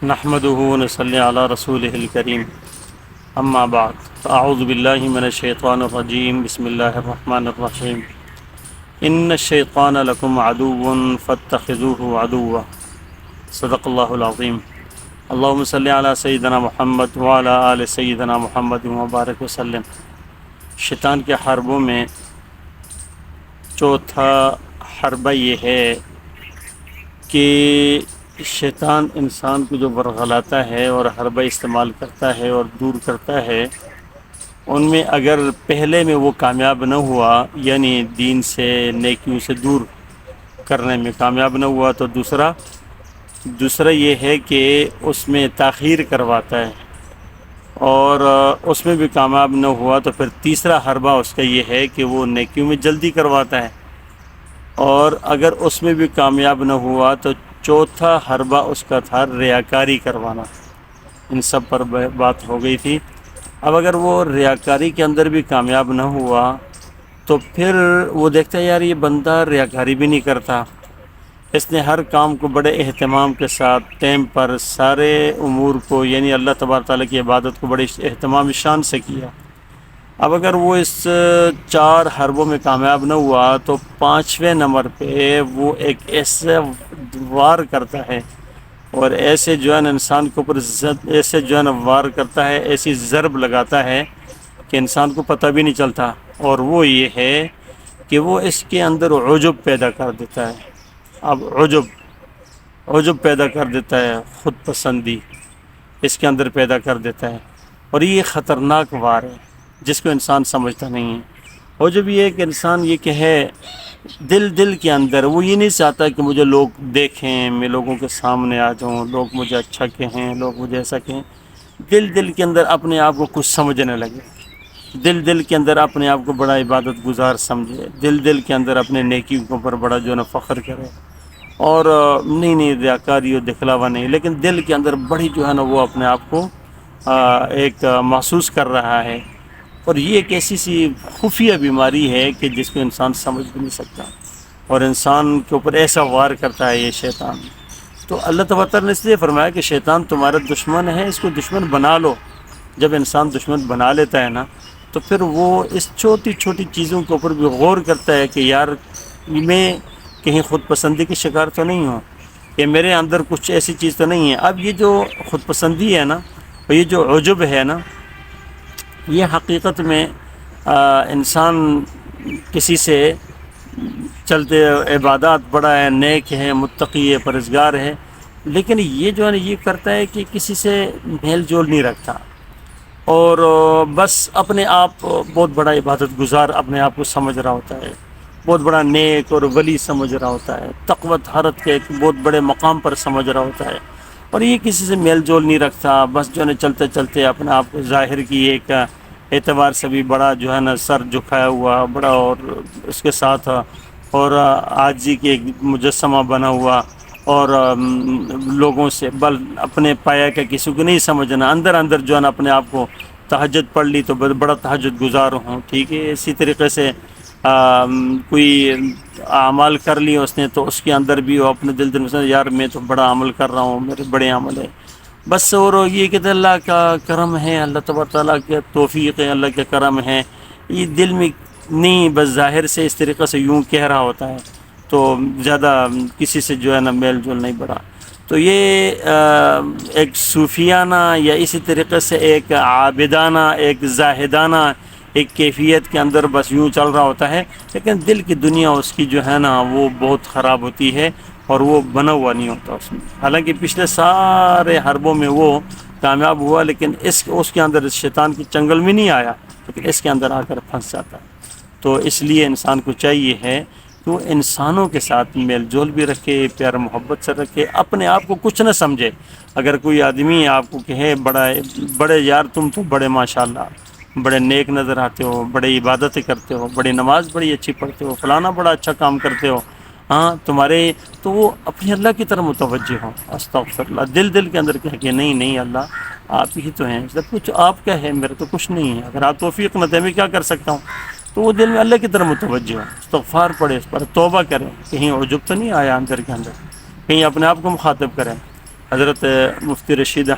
نحمده ونصلي على رسوله الكريم اما بعد فاعوذ بالله من الشيطان الرجيم بسم الله الرحمن الرحيم ان الشيطان لكم عدو فاتخذوه عدوا صدق الله العظيم اللهم صل على سيدنا محمد وعلى آل سيدنا محمد وبارک وسلم۔ شیطان کے حربوں میں چوتھا حربہ یہ ہے کہ شیطان انسان کو جو ورغلاتا ہے اور حربہ استعمال کرتا ہے اور دور کرتا ہے، ان میں اگر پہلے میں وہ کامیاب نہ ہوا، یعنی دین سے نیکیوں سے دور کرنے میں کامیاب نہ ہوا، تو دوسرا یہ ہے کہ اس میں تاخیر کرواتا ہے، اور اس میں بھی کامیاب نہ ہوا تو پھر تیسرا حربہ اس کا یہ ہے کہ وہ نیکیوں میں جلدی کرواتا ہے، اور اگر اس میں بھی کامیاب نہ ہوا تو چوتھا حربہ اس کا تھا ریاکاری کروانا۔ ان سب پر بات ہو گئی تھی۔ اب اگر وہ ریاکاری کے اندر بھی کامیاب نہ ہوا تو پھر وہ دیکھتا ہے یار یہ بندہ ریاکاری بھی نہیں کرتا، اس نے ہر کام کو بڑے اہتمام کے ساتھ ٹائم پر سارے امور کو، یعنی اللہ تبارک تعالیٰ کی عبادت کو بڑے اہتمام شان سے کیا۔ اب اگر وہ اس 4 حربوں میں کامیاب نہ ہوا تو 5ویں نمبر پہ وہ ایک ایسے وار کرتا ہے، اور ایسے جو ہے انسان کے اوپر ایسے جو ہے وار کرتا ہے، ایسی ضرب لگاتا ہے کہ انسان کو پتہ بھی نہیں چلتا، اور وہ یہ ہے کہ وہ اس کے اندر عجب پیدا کر دیتا ہے۔ اب عجب پیدا کر دیتا ہے، خود پسندی اس کے اندر پیدا کر دیتا ہے، اور یہ خطرناک وار ہے جس کو انسان سمجھتا نہیں ہے۔ عجب یہ ہے کہ انسان یہ کہے دل کے اندر، وہ یہ نہیں چاہتا کہ مجھے لوگ دیکھیں، میں لوگوں کے سامنے آ جاؤں، لوگ مجھے اچھا کہیں، لوگ مجھے ایسا کہیں۔ دل کے اندر اپنے آپ کو کچھ سمجھنے لگے، دل کے اندر اپنے آپ کو بڑا عبادت گزار سمجھے، دل کے اندر اپنے نیکی کے اوپر بڑا جو ہے نا فخر کرے، اور نہیں ریاکاری اور دکھلاوا نہیں، لیکن دل کے اندر بڑی جو ہے نا وہ اپنے آپ کو ایک محسوس کر رہا ہے، اور یہ ایک ایسی سی خفیہ بیماری ہے کہ جس کو انسان سمجھ بھی نہیں سکتا، اور انسان کے اوپر ایسا وار کرتا ہے یہ شیطان۔ تو اللہ تبارک نے اس لیے فرمایا کہ شیطان تمہارا دشمن ہے، اس کو دشمن بنا لو۔ جب انسان دشمن بنا لیتا ہے نا تو پھر وہ اس چھوٹی چیزوں کے اوپر بھی غور کرتا ہے کہ یار میں کہیں خود پسندی کی شکار تو نہیں ہوں، کہ میرے اندر کچھ ایسی چیز تو نہیں ہے۔ اب یہ جو خود پسندی ہے نا، اور یہ جو عجب ہے نا، یہ حقیقت میں انسان کسی سے چلتے عبادات بڑا ہے، نیک ہے، متقی ہے، پرہیزگار ہے، لیکن یہ جو ہے نا یہ کرتا ہے کہ کسی سے میل جول نہیں رکھتا، اور بس اپنے آپ بہت بڑا عبادت گزار اپنے آپ کو سمجھ رہا ہوتا ہے، بہت بڑا نیک اور ولی سمجھ رہا ہوتا ہے، تقویٰ طہارت کے ایک بہت بڑے مقام پر سمجھ رہا ہوتا ہے، اور یہ کسی سے میل جول نہیں رکھتا، بس جو ہے نا چلتے اپنے آپ کو ظاہر کی ایک اعتبار سے بھی بڑا جو ہے نا سر جھکایا ہوا بڑا، اور اس کے ساتھ اور عاجزی کے ایک مجسمہ بنا ہوا، اور لوگوں سے بل اپنے پایا کا کسی کو نہیں سمجھنا، اندر جو ہے نا اپنے آپ کو تہجد پڑھ لی تو بڑا تہجد گزار ہوں، ٹھیک ہے۔ اسی طریقے سے کوئی اعمال کر لی اس نے تو اس کے اندر بھی وہ اپنے دل میں یار میں تو بڑا عمل کر رہا ہوں، میرے بڑے عمل ہے، بس۔ اور یہ کہ اللہ کا کرم ہے، اللہ تبارک تعالیٰ کے توفیق ہے، اللہ کے کرم ہے، یہ دل میں نہیں، بس ظاہر سے اس طریقے سے یوں کہہ رہا ہوتا ہے، تو زیادہ کسی سے جو ہے نا میل جول نہیں بڑھا۔ تو یہ ایک صوفیانہ یا اسی طریقے سے ایک عابدانہ، ایک زاہدانہ ایک کیفیت کے اندر بس یوں چل رہا ہوتا ہے، لیکن دل کی دنیا اس کی جو ہے نا وہ بہت خراب ہوتی ہے، اور وہ بنا ہوا نہیں ہوتا اس میں۔ حالانکہ پچھلے سارے حربوں میں وہ کامیاب ہوا، لیکن اس کے اندر شیطان کی چنگل میں نہیں آیا، لیکن اس کے اندر آ کر پھنس جاتا ہے۔ تو اس لیے انسان کو چاہیے ہے کہ وہ انسانوں کے ساتھ میل جول بھی رکھے، پیار محبت سے رکھے، اپنے آپ کو کچھ نہ سمجھے۔ اگر کوئی آدمی آپ کو کہے بڑے یار تم تو بڑے ماشاءاللہ بڑے نیک نظر آتے ہو، بڑے عبادتیں کرتے ہو، بڑی نماز بڑی اچھی پڑھتے ہو، فلانا بڑا اچھا کام کرتے ہو، ہاں تمہارے، تو وہ اپنے اللہ کی طرف متوجہ ہوں، استغفر اللہ، دل کے اندر کہہ کہ نہیں اللہ آپ ہی تو ہیں، سب کچھ آپ کا ہے، میرے تو کچھ نہیں ہے، اگر آپ توفیق نہ دیں میں کیا کر سکتا ہوں، تو وہ دل میں اللہ کی طرف متوجہ ہو، استغفار پڑھے، اس پر توبہ کریں، کہیں عجب تو نہیں آیا اندر کے اندر، کہیں اپنے آپ کو مخاطب کریں، حضرت مفتی رشید